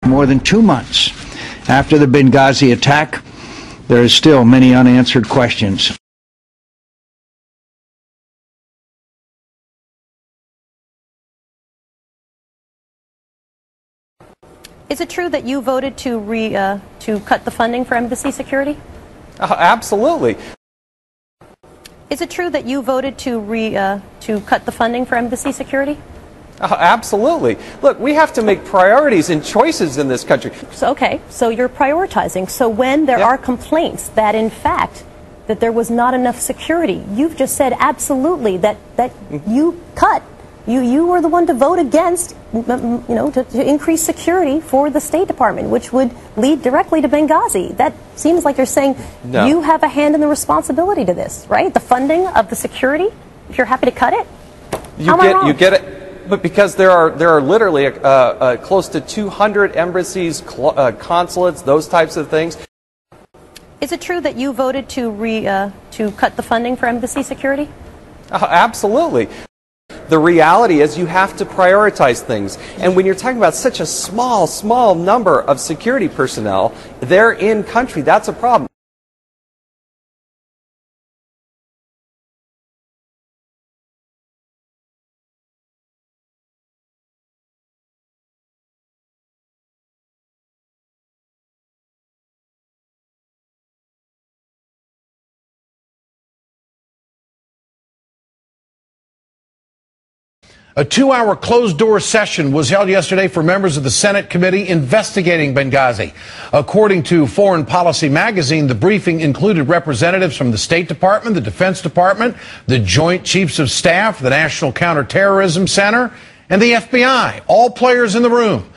More than 2 months after the Benghazi attack, there are still many unanswered questions. Is it true that you voted to cut the funding for embassy security? Absolutely. Is it true that you voted to cut the funding for embassy security? Absolutely. Look, we have to make priorities and choices in this country. So, okay, so you're prioritizing. So when there are complaints that, in fact, that there was not enough security, you've just said absolutely that you cut. You were the one to vote against, to increase security for the State Department, which would lead directly to Benghazi. That seems like you're saying you have a hand in the responsibility to this, right? The funding of the security. If you're happy to cut it, you get it. But because there are literally close to 200 embassies, consulates, those types of things. Is it true that you voted to cut the funding for embassy security? Absolutely. The reality is you have to prioritize things. And when you're talking about such a small number of security personnel, they're in country, that's a problem. A 2-hour closed-door session was held yesterday for members of the Senate committee investigating Benghazi. According to Foreign Policy magazine, the briefing included representatives from the State Department, the Defense Department, the Joint Chiefs of Staff, the National Counterterrorism Center, and the FBI, all players in the room.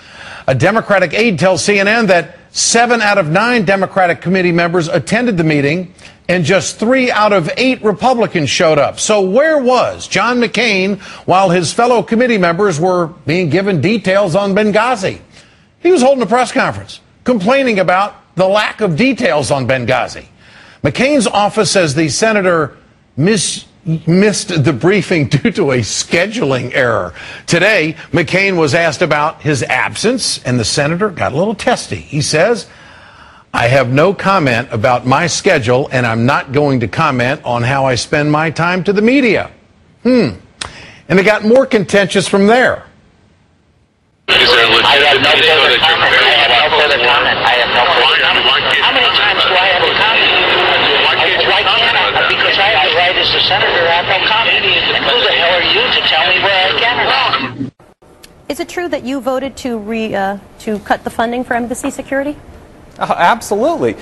A Democratic aide tells CNN that 7 out of 9 Democratic committee members attended the meeting, and just 3 out of 8 Republicans showed up. So where was John McCain while his fellow committee members were being given details on Benghazi? He was holding a press conference, complaining about the lack of details on Benghazi. McCain's office says the senator missed the briefing due to a scheduling error. Today, McCain was asked about his absence, and the senator got a little testy. He says, "I have no comment about my schedule, and I'm not going to comment on how I spend my time to the media." And it got more contentious from there. I have no further comment. I have no further comment. How many times do I have to comment? Why can't I? Because I have the right as a senator. I have no comment. And who the hell are you to tell me where I can or not? Is it true that you voted to cut the funding for embassy security? Absolutely.